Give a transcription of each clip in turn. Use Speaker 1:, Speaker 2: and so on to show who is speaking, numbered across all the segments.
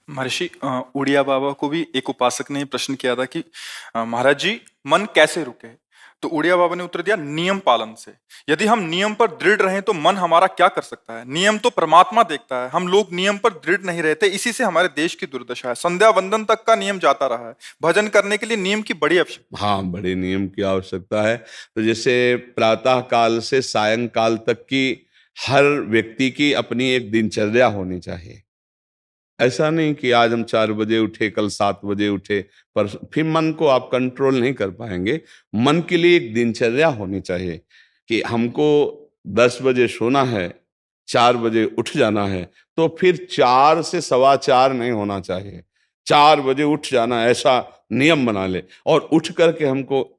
Speaker 1: महर्षि उड़िया बाबा को भी एक उपासक ने प्रश्न किया था कि महाराज जी, मन कैसे रुके? तो उड़िया बाबा ने उत्तर दिया, नियम पालन से। यदि हम नियम पर दृढ़ रहें तो मन हमारा क्या कर सकता है? नियम तो परमात्मा देखता है। हम लोग नियम पर दृढ़ नहीं रहते, इसी से हमारे देश की दुर्दशा है। संध्या वंदन तक का नियम जाता रहा है। भजन करने के लिए नियम की बड़ी आवश्यकता।
Speaker 2: हाँ, बड़े नियम की आवश्यकता है। तो जैसे प्रातः काल से सायंकाल तक की हर व्यक्ति की अपनी एक दिनचर्या होनी चाहिए। ऐसा नहीं कि आज हम 4 बजे उठे, कल 7 बजे उठे, पर फिर मन को आप कंट्रोल नहीं कर पाएंगे। मन के लिए एक दिनचर्या होनी चाहिए कि हमको 10 बजे सोना है, 4 बजे उठ जाना है। तो फिर 4 से 4:15 नहीं होना चाहिए, 4 बजे उठ जाना, ऐसा नियम बना ले। और उठ करके हमको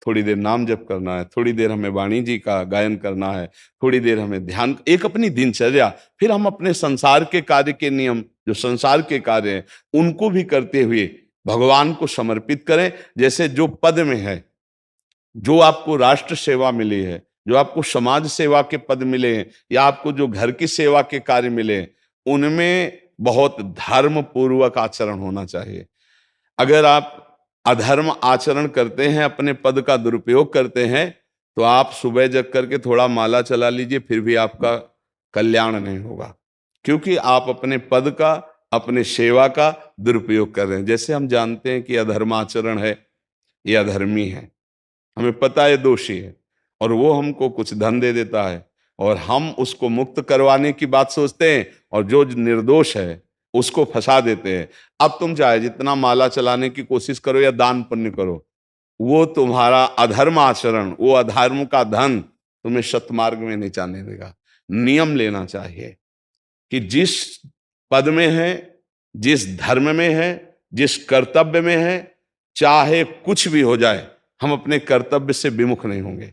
Speaker 2: थोड़ी देर नाम जप करना है, थोड़ी देर हमें वाणी जी का गायन करना है, थोड़ी देर हमें ध्यान, एक अपनी दिनचर्या। फिर हम अपने संसार के कार्य के नियम, जो संसार के कार्य हैं, उनको भी करते हुए भगवान को समर्पित करें। जैसे जो पद में है, जो आपको राष्ट्र सेवा मिली है, जो आपको समाज सेवा के पद मिले हैं, या आपको जो घर की सेवा के कार्य मिले हैं, उनमें बहुत धर्म पूर्वक आचरण होना चाहिए। अगर आप अधर्म आचरण करते हैं, अपने पद का दुरुपयोग करते हैं, तो आप सुबह जग करके थोड़ा माला चला लीजिए, फिर भी आपका कल्याण नहीं होगा, क्योंकि आप अपने पद का, अपने सेवा का दुरुपयोग कर रहे हैं। जैसे हम जानते हैं कि अधर्म आचरण है, ये अधर्मी है, हमें पता है दोषी है, और वो हमको कुछ धन दे देता है, और हम उसको मुक्त करवाने की बात सोचते हैं, और जो निर्दोष है उसको फंसा देते हैं। अब तुम चाहे जितना माला चलाने की कोशिश करो या दान पुण्य करो, वो तुम्हारा अधर्म आचरण, वो अधर्म का धन तुम्हें सतमार्ग में नहीं जाने देगा। नियम लेना चाहिए कि जिस पद में है, जिस धर्म में है, जिस कर्तव्य में है, चाहे कुछ भी हो जाए, हम अपने कर्तव्य से विमुख नहीं होंगे।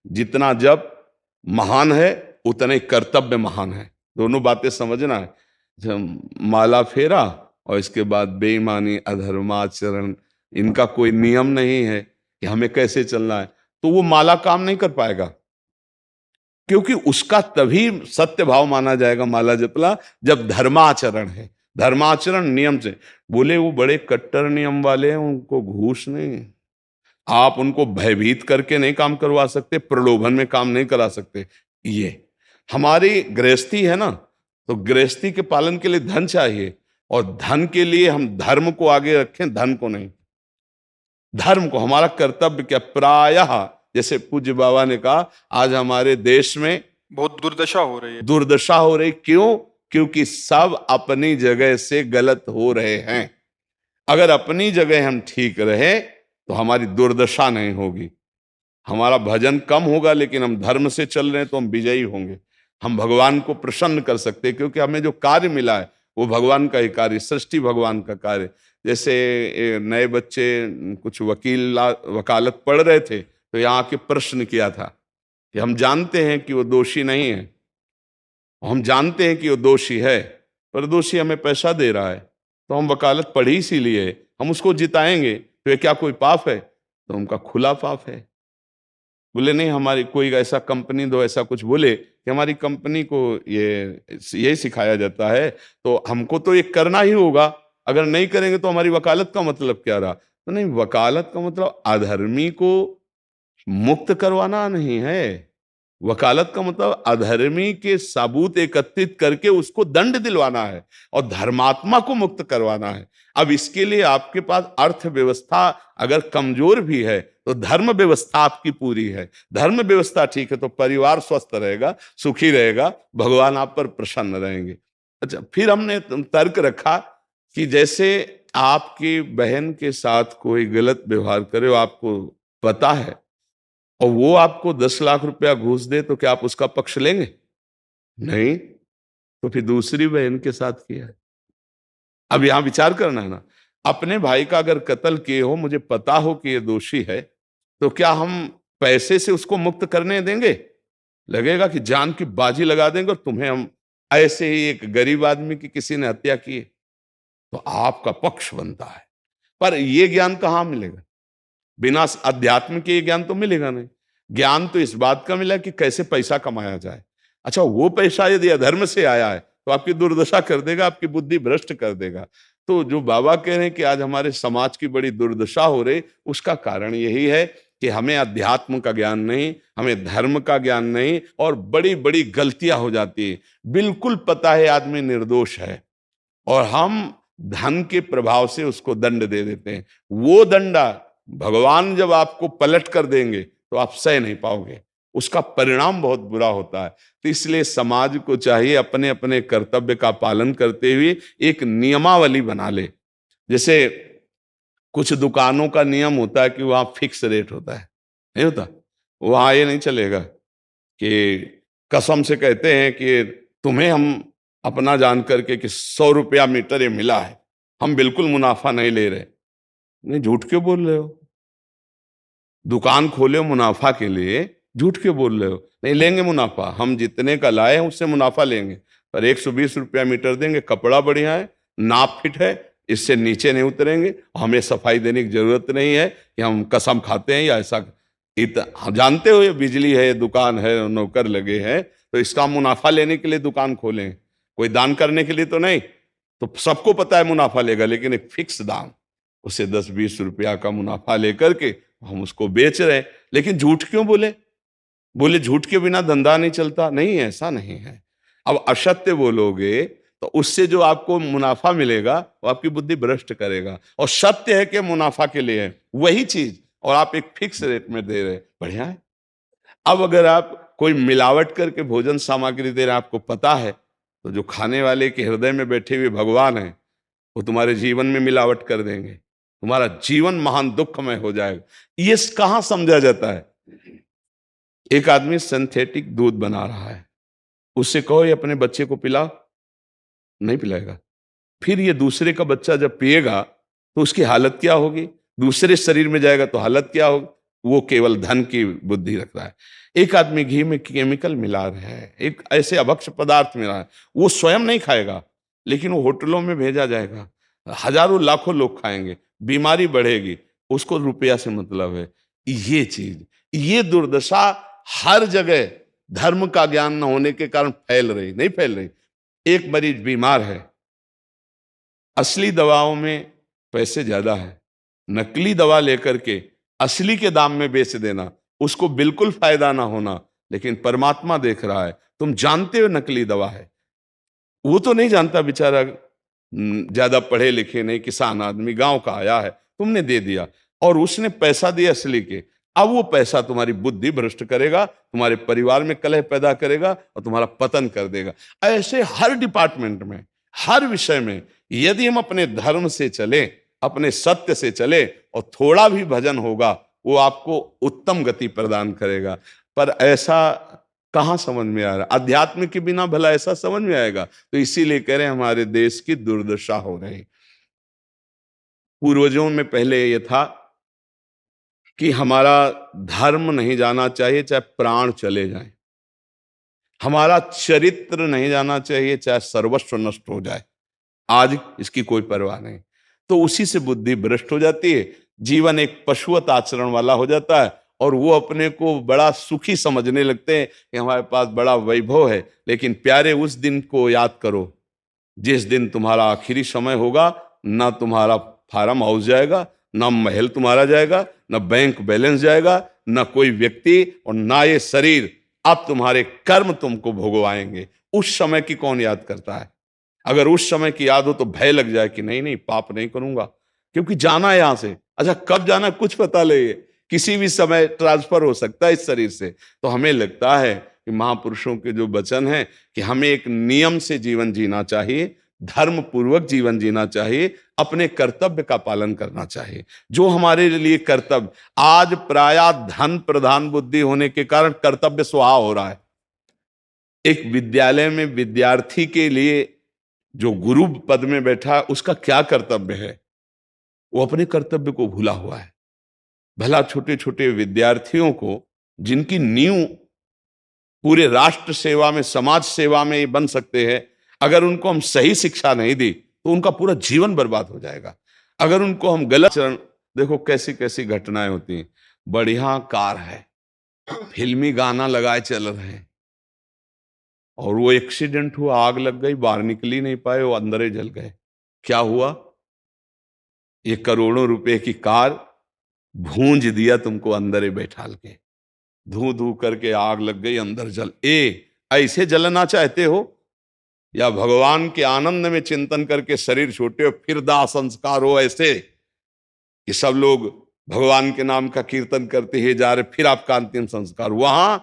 Speaker 2: जितना जप महान है, उतने कर्तव्य महान है। दोनों बातें समझना है। जब माला फेरा और इसके बाद बेईमानी, अधर्माचरण, इनका कोई नियम नहीं है कि हमें कैसे चलना है, तो वो माला काम नहीं कर पाएगा, क्योंकि उसका तभी सत्य भाव माना जाएगा माला जपला जब धर्माचरण है। धर्माचरण नियम से। बोले वो बड़े कट्टर नियम वाले हैं, उनको घूस नहीं, आप उनको भयभीत करके नहीं काम करवा सकते, प्रलोभन में काम नहीं करा सकते। ये हमारी गृहस्थी है ना, तो गृहस्थी के पालन के लिए धन चाहिए, और धन के लिए हम धर्म को आगे रखें, धन को नहीं। धर्म को, हमारा कर्तव्य क्या, प्रायः जैसे पूज्य बाबा ने कहा, आज हमारे देश में
Speaker 1: बहुत दुर्दशा हो रही है।
Speaker 2: दुर्दशा हो रही, क्यों? क्योंकि सब अपनी जगह से गलत हो रहे हैं। अगर अपनी जगह हम ठीक रहे तो हमारी दुर्दशा नहीं होगी। हमारा भजन कम होगा, लेकिन हम धर्म से चल रहे हैं तो हम विजयी होंगे। हम भगवान को प्रसन्न कर सकते हैं, क्योंकि हमें जो कार्य मिला है वो भगवान का ही कार्य, सृष्टि भगवान का कार्य। जैसे नए बच्चे कुछ वकालत पढ़ रहे थे, तो यहाँ के प्रश्न किया था कि हम जानते हैं कि वो दोषी नहीं है, हम जानते हैं कि वो दोषी है, पर दोषी हमें पैसा दे रहा है, तो हम वकालत पढ़ी इसीलिए, हम उसको जिताएंगे, तो ये क्या कोई पाप है? तो उनका खुला पाप है। बोले नहीं, हमारी कोई ऐसा कंपनी दो, ऐसा कुछ बोले कि हमारी कंपनी को ये सिखाया जाता है, तो हमको तो ये करना ही होगा, अगर नहीं करेंगे तो हमारी वकालत का मतलब क्या रहा? तो नहीं, वकालत का मतलब अधर्मी को मुक्त करवाना नहीं है। वकालत का मतलब अधर्मी के सबूत एकत्रित करके उसको दंड दिलवाना है, और धर्मात्मा को मुक्त करवाना है। अब इसके लिए आपके पास अर्थव्यवस्था अगर कमजोर भी है, तो धर्म व्यवस्था आपकी पूरी है। धर्म व्यवस्था ठीक है तो परिवार स्वस्थ रहेगा, सुखी रहेगा, भगवान आप पर प्रसन्न रहेंगे। अच्छा, फिर हमने तर्क रखा कि जैसे आपकी बहन के साथ कोई गलत व्यवहार करे, आपको पता है, और वो आपको 10 लाख रुपया घूस दे, तो क्या आप उसका पक्ष लेंगे? नहीं। तो फिर दूसरी बहन के साथ किया है। अब यहां विचार करना है ना, अपने भाई का अगर कत्ल किए हो, मुझे पता हो कि ये दोषी है, तो क्या हम पैसे से उसको मुक्त करने देंगे? लगेगा कि जान की बाजी लगा देंगे, और तुम्हें हम, ऐसे ही एक गरीब आदमी की किसी ने हत्या की है, तो आपका पक्ष बनता है। पर यह ज्ञान कहां मिलेगा? बिना अध्यात्म के ये ज्ञान तो मिलेगा नहीं। ज्ञान तो इस बात का मिला कि कैसे पैसा कमाया जाए। अच्छा, वो पैसा यदि अधर्म से आया है तो आपकी दुर्दशा कर देगा, आपकी बुद्धि भ्रष्ट कर देगा। तो जो बाबा कह रहे हैं कि आज हमारे समाज की बड़ी दुर्दशा हो रही, उसका कारण यही है कि हमें अध्यात्म का ज्ञान नहीं, हमें धर्म का ज्ञान नहीं, और बड़ी बड़ी गलतियां हो जाती है। बिल्कुल पता है आदमी निर्दोष है और हम धन के प्रभाव से उसको दंड दे देते हैं। वो दंडा भगवान जब आपको पलट कर देंगे तो आप सह नहीं पाओगे, उसका परिणाम बहुत बुरा होता है। तो इसलिए समाज को चाहिए अपने अपने कर्तव्य का पालन करते हुए एक नियमावली बना ले। जैसे कुछ दुकानों का नियम होता है कि वहां फिक्स रेट होता है, नहीं होता? वहां ये नहीं चलेगा कि कसम से कहते हैं कि तुम्हें हम अपना जान करके कि 100 रुपया मीटर ये मिला है, हम बिल्कुल मुनाफा नहीं ले रहे। नहीं, झूठ क्यों बोल रहे हो? दुकान खोले हो मुनाफा के लिए, झूठ क्यों बोल रहे हो? नहीं लेंगे मुनाफा, हम जितने का लाए हैं उससे मुनाफा लेंगे, पर 120 रुपया मीटर देंगे, कपड़ा बढ़िया है, नाप फिट है, इससे नीचे नहीं उतरेंगे, हमें सफाई देने की जरूरत नहीं है कि हम कसम खाते हैं या ऐसा। हम जानते हो ये बिजली है, दुकान है, नौकर लगे हैं, तो इसका मुनाफा लेने के लिए दुकान खोलें, कोई दान करने के लिए तो नहीं। तो सबको पता है मुनाफा लेगा, लेकिन एक फिक्स दाम, उसे 10-20 रुपया का मुनाफा लेकर के हम उसको बेच रहे हैं। लेकिन झूठ क्यों बोले? बोले झूठ के बिना धंधा नहीं चलता। नहीं, ऐसा नहीं है। अब असत्य बोलोगे तो उससे जो आपको मुनाफा मिलेगा वो आपकी बुद्धि भ्रष्ट करेगा, और सत्य है कि मुनाफा के लिए है वही चीज, और आप एक फिक्स रेट में दे रहे हैं, बढ़िया है। अब अगर आप कोई मिलावट करके भोजन सामग्री दे रहे हैं, आपको पता है, तो जो खाने वाले के हृदय में बैठे हुए भगवान है वो तुम्हारे जीवन में मिलावट कर देंगे, तुम्हारा जीवन महान दुखमय हो जाएगा। ये कहां समझा जाता है? एक आदमी सिंथेटिक दूध बना रहा है, उससे कहो ये अपने बच्चे को पिला, नहीं पिलाएगा। फिर ये दूसरे का बच्चा जब पिएगा तो उसकी हालत क्या होगी? दूसरे शरीर में जाएगा तो हालत क्या होगी? वो केवल धन की बुद्धि रख रहा है। एक आदमी घी में केमिकल मिला रहा है, एक ऐसे अभक्ष पदार्थ मिला है, वो स्वयं नहीं खाएगा, लेकिन वो होटलों में भेजा जाएगा, हजारों लाखों लोग खाएंगे, बीमारी बढ़ेगी, उसको रुपया से मतलब है। ये चीज, ये दुर्दशा हर जगह धर्म का ज्ञान न होने के कारण फैल रही, नहीं फैल रही। एक मरीज बीमार है, असली दवाओं में पैसे ज्यादा है, नकली दवा लेकर के असली के दाम में बेच देना, उसको बिल्कुल फायदा ना होना। लेकिन परमात्मा देख रहा है, तुम जानते हो नकली दवा है, वो तो नहीं जानता बेचारा, ज्यादा पढ़े लिखे नहीं, किसान आदमी गांव का आया है, तुमने दे दिया और उसने पैसा दिया असली के। अब वो पैसा तुम्हारी बुद्धि भ्रष्ट करेगा, तुम्हारे परिवार में कलह पैदा करेगा और तुम्हारा पतन कर देगा। ऐसे हर डिपार्टमेंट में, हर विषय में यदि हम अपने धर्म से चले, अपने सत्य से चले और थोड़ा भी भजन होगा, वो आपको उत्तम गति प्रदान करेगा। पर ऐसा कहां समझ में आ रहा? अध्यात्म के बिना भला ऐसा समझ में आएगा? तो इसीलिए कह रहे हैं हमारे देश की दुर्दशा हो रही। पूर्वजों में पहले ये था कि हमारा धर्म नहीं जाना चाहिए चाहे प्राण चले जाएं, हमारा चरित्र नहीं जाना चाहिए चाहे सर्वस्व नष्ट हो जाए। आज इसकी कोई परवाह नहीं, तो उसी से बुद्धि भ्रष्ट हो जाती है, जीवन एक पशुवत आचरण वाला हो जाता है, और वो अपने को बड़ा सुखी समझने लगते हैं कि हमारे पास बड़ा वैभव है। लेकिन प्यारे, उस दिन को याद करो जिस दिन तुम्हारा आखिरी समय होगा, ना तुम्हारा फार्म हाउस जाएगा, ना महल तुम्हारा जाएगा, ना बैंक बैलेंस जाएगा, ना कोई व्यक्ति, और ना ये शरीर। अब तुम्हारे कर्म तुमको भोगवाएंगे। उस समय की कौन याद करता है? अगर उस समय की याद हो तो भय लग जाए कि नहीं नहीं, पाप नहीं करूंगा, क्योंकि जाना है यहां से। अच्छा, कब जाना कुछ पता नहीं, किसी भी समय ट्रांसफर हो सकता है इस शरीर से। तो हमें लगता है कि महापुरुषों के जो वचन हैं कि हमें एक नियम से जीवन जीना चाहिए, धर्म पूर्वक जीवन जीना चाहिए, अपने कर्तव्य का पालन करना चाहिए। जो हमारे लिए कर्तव्य, आज प्रायः धन प्रधान बुद्धि होने के कारण कर्तव्य स्वाहा हो रहा है। एक विद्यालय में विद्यार्थी के लिए जो गुरु पद में बैठा है, उसका क्या कर्तव्य है? वो अपने कर्तव्य को भूला हुआ है। भला छोटे छोटे विद्यार्थियों को, जिनकी नींव पूरे राष्ट्र सेवा में, समाज सेवा में ये बन सकते हैं, अगर उनको हम सही शिक्षा नहीं दी तो उनका पूरा जीवन बर्बाद हो जाएगा। अगर उनको हम गलत चरण, देखो कैसी कैसी घटनाएं होती हैं। बढ़िया कार है, फिल्मी गाना लगाए चल रहे हैं, और वो एक्सीडेंट हुआ, आग लग गई, बाहर निकल ही नहीं पाए, वो अंदर ही जल गए। क्या हुआ? ये करोड़ों रुपए की कार भूंज दिया तुमको अंदर ही बैठाल के, धू धू करके आग लग गई, अंदर जल। ऐसे जलना चाहते हो, या भगवान के आनंद में चिंतन करके शरीर छूटे हो, फिर दाह संस्कार हो ऐसे कि सब लोग भगवान के नाम का कीर्तन करते ही जा रहे, फिर आपका अंतिम संस्कार वहां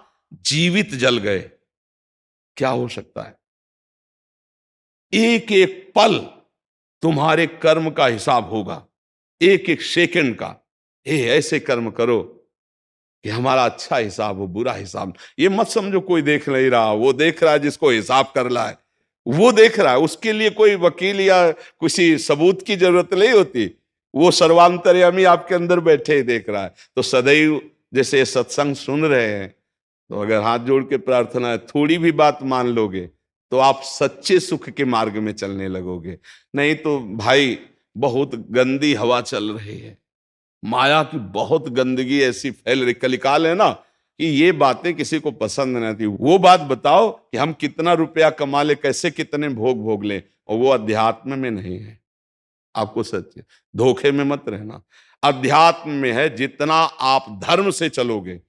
Speaker 2: जीवित जल गए? क्या हो सकता है? एक एक पल तुम्हारे कर्म का हिसाब होगा, एक एक सेकंड का। ऐसे कर्म करो कि हमारा अच्छा हिसाब हो, बुरा हिसाब। ये मत समझो कोई देख नहीं रहा, वो देख रहा है जिसको हिसाब करना है, वो देख रहा है। उसके लिए कोई वकील या किसी सबूत की जरूरत नहीं होती, वो सर्वांतर्यामी आपके अंदर बैठे ही देख रहा है। तो सदैव जैसे सत्संग सुन रहे हैं, तो अगर हाथ जोड़ के प्रार्थना है, थोड़ी भी बात मान लोगे तो आप सच्चे सुख के मार्ग में चलने लगोगे। नहीं तो भाई बहुत गंदी हवा चल रही है, माया की बहुत गंदगी ऐसी फैल रही। कलिकाल है ना कि ये बातें किसी को पसंद नहीं आती। वो बात बताओ कि हम कितना रुपया कमा ले, कैसे कितने भोग भोग ले, और वो अध्यात्म में नहीं है। आपको सच धोखे में मत रहना, अध्यात्म में है। जितना आप धर्म से चलोगे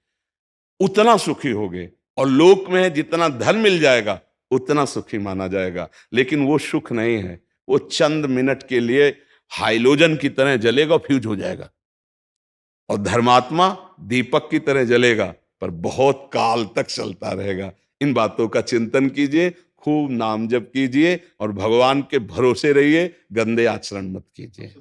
Speaker 2: उतना सुखी होगे, और लोक में है जितना धन मिल जाएगा उतना सुखी माना जाएगा। लेकिन वो सुख नहीं है, वो चंद मिनट के लिए हाइलोजन की तरह जलेगा, फ्यूज हो जाएगा। और धर्मात्मा दीपक की तरह जलेगा, पर बहुत काल तक चलता रहेगा। इन बातों का चिंतन कीजिए, खूब नाम जप कीजिए, और भगवान के भरोसे रहिए, गंदे आचरण मत कीजिए।